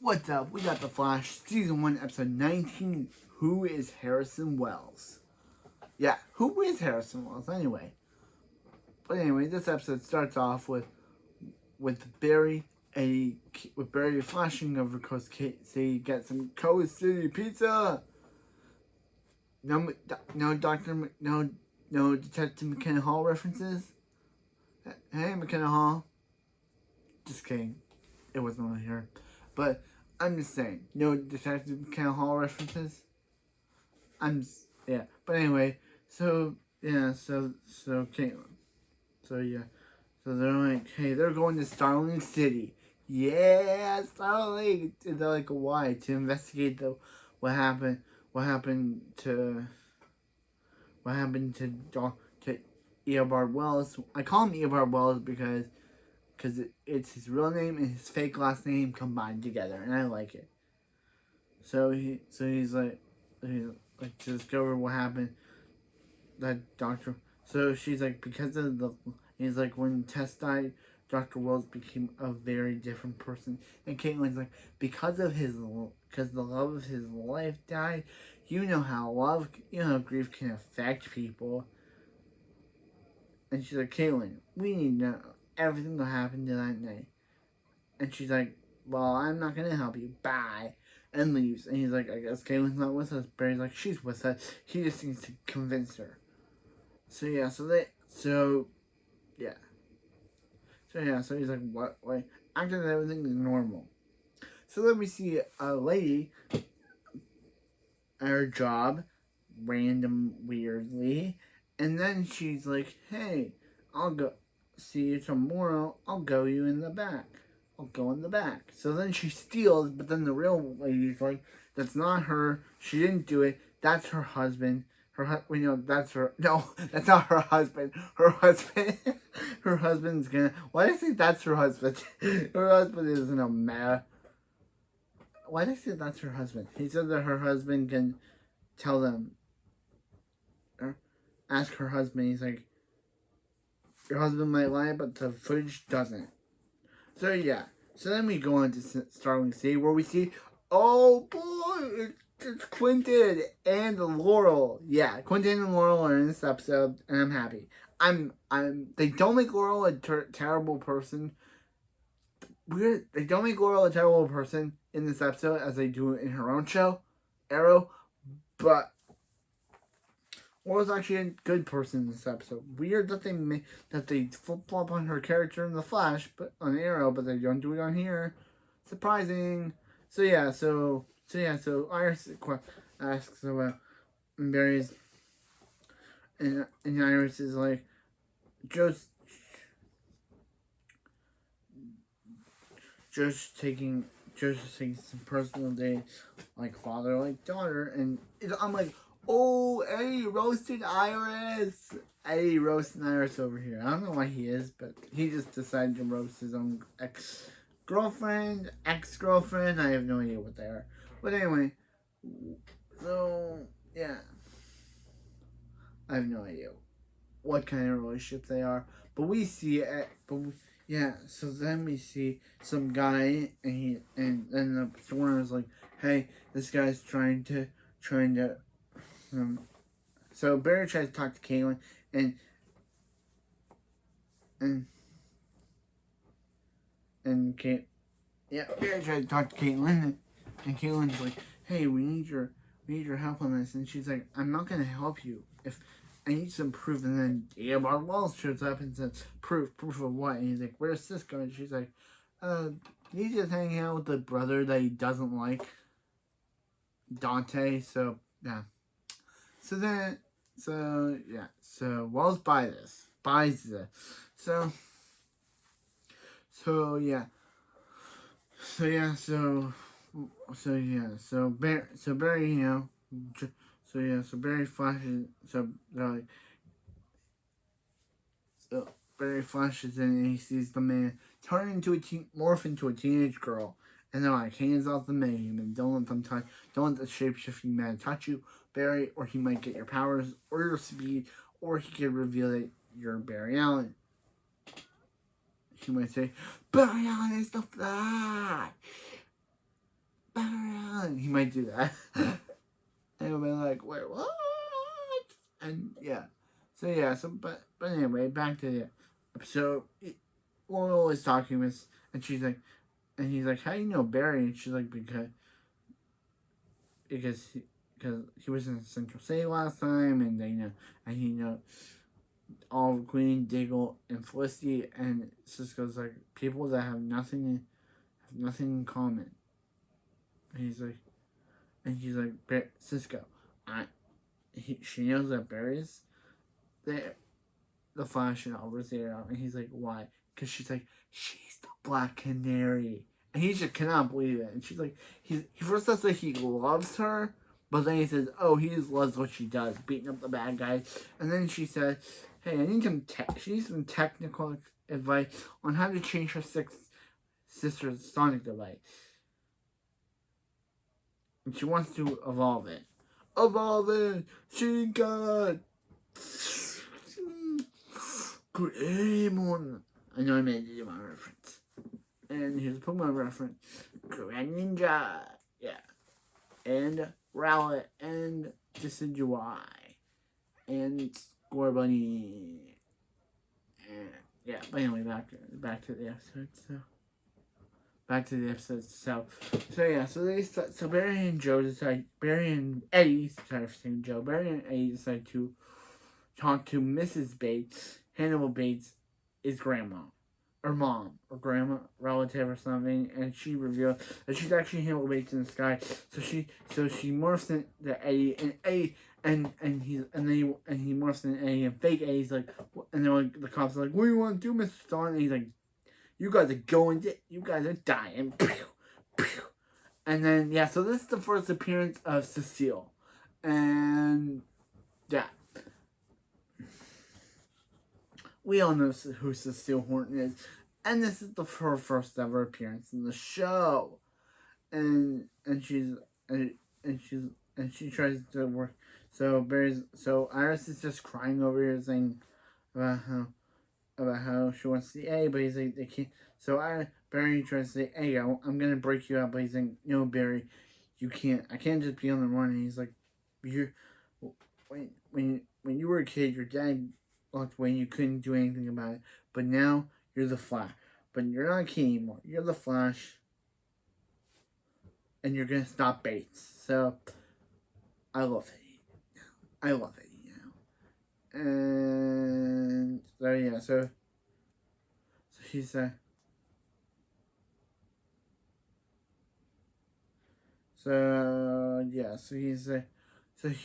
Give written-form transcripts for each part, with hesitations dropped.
What's up? We got The Flash, Season 1, Episode 19. Who is Harrison Wells? Yeah, who is Harrison Wells anyway? But anyway, this episode starts off with Barry flashing over Coast City, get some Coast City pizza. No, no Detective McKenna Hall references. Hey, McKenna Hall. Just kidding. It wasn't really her. But I'm just saying, no Detective McKenna Hall references. But anyway, so Caitlin. So they're like, hey, they're going to Starling City. Yeah, Starling. They're like, why? To investigate what happened to Eobard Wells. I call him Eobard Wells because it's his real name and his fake last name combined together, and I like it. He's like to discover what happened. That doctor. So she's like, he's like, when Tess died, Dr. Wells became a very different person. And Caitlin's like, because the love of his life died. You know how grief can affect people. And she's like, Caitlin, we need to know everything that happened to that night. And she's like, well, I'm not going to help you. Bye. And leaves. And he's like, I guess Caitlin's not with us. Barry's like, she's with us. He just needs to convince her. So he's like, what? Wait, after that, everything is normal. So then we see a lady at her job, weirdly, and then she's like, hey, I'll go see you tomorrow. I'll go in the back. So then she steals, but then the real lady's like, that's not her. She didn't do it. That's her husband. That's her. No, that's not her husband. Her husband's gonna. Why do I say that's her husband? Her husband isn't a man. Why do I say that's her husband? He said that her husband can tell them. Or ask her husband. He's like, your husband might lie, but the footage doesn't. So yeah. So then we go on to Starling City, where we see, oh boy, it's Quentin and Laurel. Yeah, Quentin and Laurel are in this episode, and I'm happy. They don't make Laurel a terrible person. They don't make Laurel a terrible person in this episode as they do in her own show, Arrow. But Laurel's actually a good person in this episode. Weird that they flip flop on her character in the Flash, but on Arrow, but they don't do it on here. Surprising. So Iris asks about Barry's, and Iris is like, just taking some personal day, like father, like daughter, and I'm like, oh, Eddie roasted Iris. Eddie roasting Iris over here. I don't know why he is, but he just decided to roast his own ex-girlfriend. I have no idea what they are. But anyway, so, yeah. I have no idea what kind of relationship they are. But we see it. So then we see some guy, and then the foreigner is like, hey, this guy's trying to so Barry tries to talk to Caitlin, and Barry tries to talk to Caitlin, and Caitlin's like, hey, we need your help on this, and she's like, I'm not gonna help you if I need some proof. And then Eobard Wells shows up and says, proof of what? And he's like, where's Cisco? And she's like, he's just hanging out with the brother that he doesn't like, Dante. So yeah. So Wells buys this. So Barry flashes. Barry flashes in, and he sees the man morph into a teenage girl. And they're like, hands off the man. Don't let the shape-shifting man touch you, Barry, or he might get your powers or your speed, or he could reveal that you're Barry Allen. He might say, Barry Allen is the Flash. He might do that. And he'll be like, wait, what? And yeah. But anyway, back to the episode. Laurel is talking with, and she's like, and he's like, how do you know Barry? And she's like, because he was in Central City last time, and and he all of Queen, Diggle, and Felicity, and Cisco's like people that have nothing in common. And he's like, Cisco, she knows that Barry's the Flash and Albert's there, and he's like, why? Because she's like, she's the Black Canary, and he just cannot believe it. And she's like, he first says that he loves her, but then he says, oh, he just loves what she does, beating up the bad guys. And then she said, hey, I need she needs some technical advice on how to change her sister's sonic device. And she wants to evolve it. Evolve it! She got Greymon. I know I made a Digimon reference. And here's a Pokemon reference. Greninja. Yeah. And Rowlet. And Decidueye. And Scorbunny. And yeah, but anyway, back to the episode. So Barry and Joe decide. Barry and Eddie. Sorry for saying Joe. Barry and Eddie decide to talk to Mrs. Bates. Hannibal Bates is grandma, or mom, or grandma, relative, or something, and she reveals that she's actually Hannibal Bates in the sky. So she morphs into Eddie, and Eddie, and he morphs into Eddie, and fake Eddie's like, and they're like, the cops are like, what do you want to do, Mr. Starling? And he's like, you guys are dying. And then yeah, so this is the first appearance of Cecile, and yeah. We all know who Cecile Horton is, and this is her first ever appearance in the show, and she tries to work. So Iris is just crying over here, saying about how she wants to see A, but he's like they can't. So Barry tries to say, hey, I'm gonna break you out, but he's like, no, Barry, you can't. I can't just be on the run. And he's like, when you were a kid, your dad locked away and you couldn't do anything about it. But now you're the Flash. But you're not a kid anymore. You're the Flash. And you're gonna stop Bates. So I love it, And so yeah, so he's so yeah, so he's so he,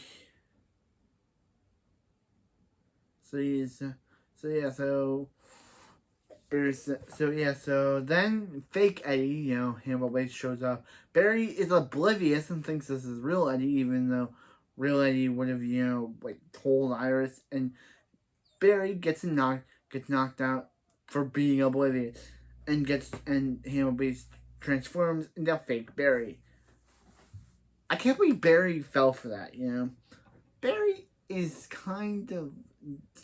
so he's so yeah, so then fake Eddie, Hannibal Bates shows up. Barry is oblivious and thinks this is real Eddie, even though real Eddie would have, told Iris, and Barry gets knocked out for being oblivious, and Hannibal Bates transforms into fake Barry. I can't believe Barry fell for that, Barry is kind of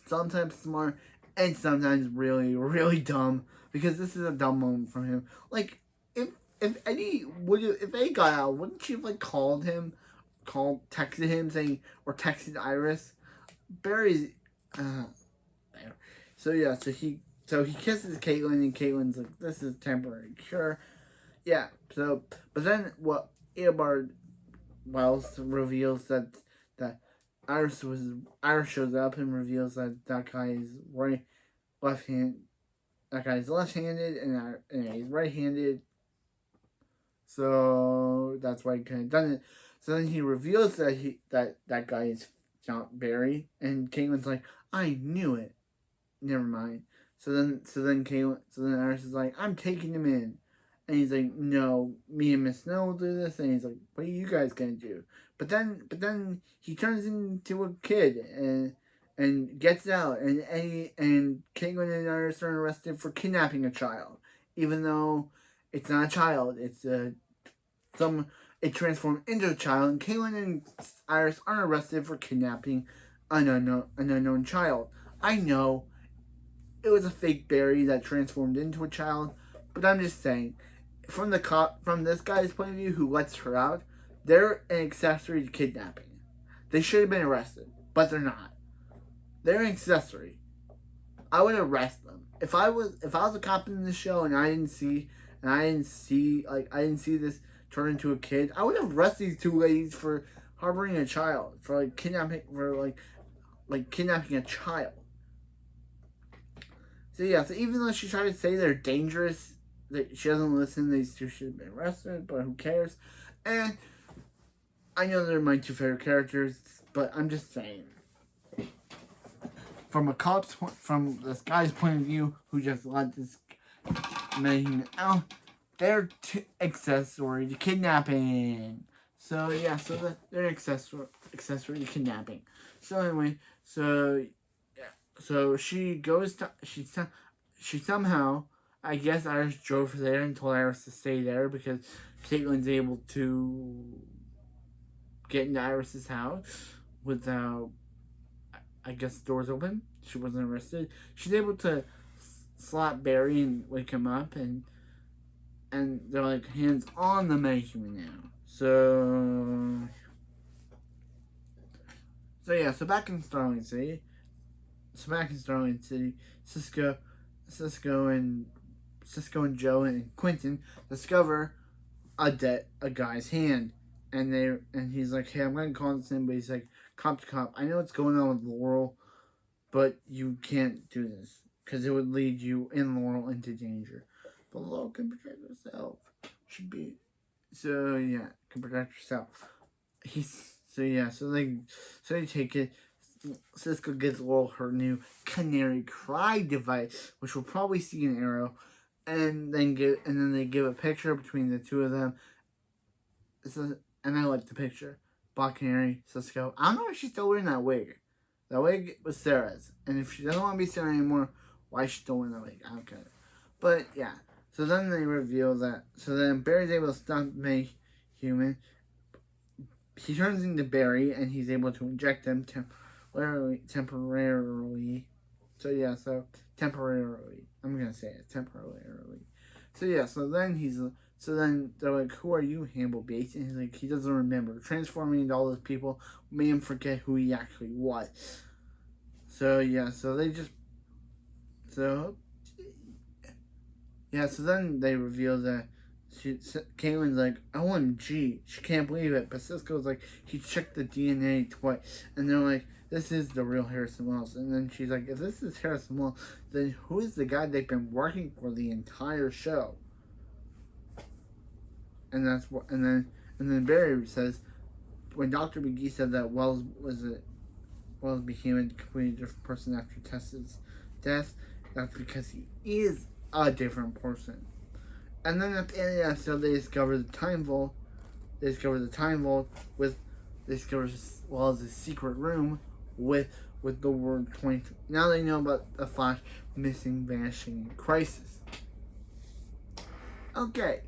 sometimes smart and sometimes really, really dumb, because this is a dumb moment from him. Like, if Eddie got out, wouldn't she have texted him saying, or texted Iris? Barry's so he kisses Caitlin, and Caitlin's like, this is temporary cure. Yeah, but then what Eobard Wells reveals that Iris shows up and reveals that guy's left-handed and he's right-handed. So that's why he couldn't have done it. So then he reveals that guy is not Barry, and Caitlin's like, I knew it. Never mind. So then Iris is like, I'm taking him in. And he's like, no, me and Miss Snow will do this. And he's like, what are you guys gonna do? But then he turns into a kid and gets out. And Caitlin and Iris are arrested for kidnapping a child, even though it's not a child. It's it transformed into a child. And Caitlin and Iris are arrested for kidnapping an unknown child. I know it was a fake Barry that transformed into a child, but I'm just saying, from this guy's point of view who lets her out, They're an accessory to kidnapping. They should have been arrested, but they're not. They're an accessory. I would arrest them. If I was a cop in the show and I didn't see this turn into a kid, I would arrest these two ladies for harboring a child, for kidnapping a child. So yeah, so even though she tried to say they're dangerous, that she doesn't listen, these two should have been arrested, but who cares? And I know they're my two favorite characters, but I'm just saying. From this guy's point of view, who just let this man out, they're accessory to kidnapping. So yeah, so they're accessory to kidnapping. So anyway, so she goes to she somehow, I guess Iris drove there and told Iris to stay there because Caitlin's able to get into Iris's house without, I guess, the doors open. She wasn't arrested. She's able to slap Barry and wake him up, and they're like hands on the manhuman now. So yeah. So back in Starling City. Cisco and Joe and Quentin discover a guy's hand, and he's like, "Hey, I'm gonna call this in," but he's like, "Cop to cop, I know what's going on with Laurel, but you can't do this because it would lead you and Laurel into danger. But Laurel can protect herself. Should be so yeah, can protect herself." So they take it. Cisco gives Laurel her new Canary Cry device, which we'll probably see in Arrow, and then they give a picture between the two of them. And I like the picture. Black Canary, Cisco. I don't know if she's still wearing that wig. That wig was Sarah's, and if she doesn't want to be Sarah anymore, why is she still wearing that wig? I don't get it. But yeah, so then they reveal that. So then Barry's able to stop May human. He turns into Barry, and he's able to inject them temporarily. So yeah, temporarily. I'm gonna say it temporarily. So yeah, so then they're like, "Who are you, Hannibal Bates?" And he's like, he doesn't remember. Transforming into all those people made him forget who he actually was. So yeah, so then they reveal that Caitlin's like, "OMG," she can't believe it. But Cisco's like, he checked the DNA twice, and they're like, "This is the real Harrison Wells." And then she's like, "If this is Harrison Wells, then who is the guy they've been working for the entire show?" And then Barry says, when Dr. McGee said that Wells became a completely different person after Tessa's death, that's because he is a different person. And then at the end of the episode, they discover the time vault. They discover Wells' secret room with the word 20. Now they know about the Flash missing, vanishing crisis. Okay,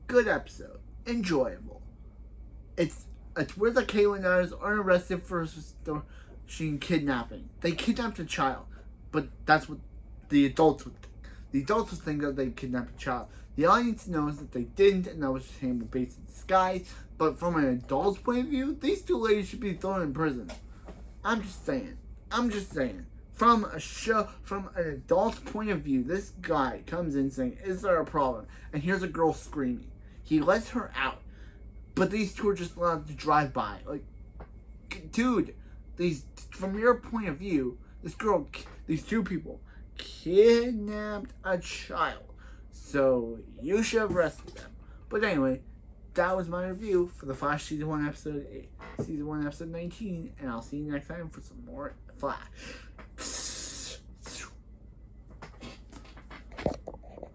good episode, enjoyable. It's where the Caitlin guys are arrested for kidnapping. They kidnapped a child, but that's what the adults would think. The adults would think that they kidnapped a child. The audience knows that they didn't, and that was just Hannibal Bates in disguise. But from an adult's point of view, these two ladies should be thrown in prison. I'm just saying. From an adult's point of view, this guy comes in saying, "Is there a problem?" And here's a girl screaming. He lets her out, but these two are just allowed to drive by. Like, dude, from your point of view, these two people kidnapped a child. So you should have arrested them. But anyway, that was my review for the Flash Season 1 Episode 8. Season 1 Episode 19. And I'll see you next time for some more Flash.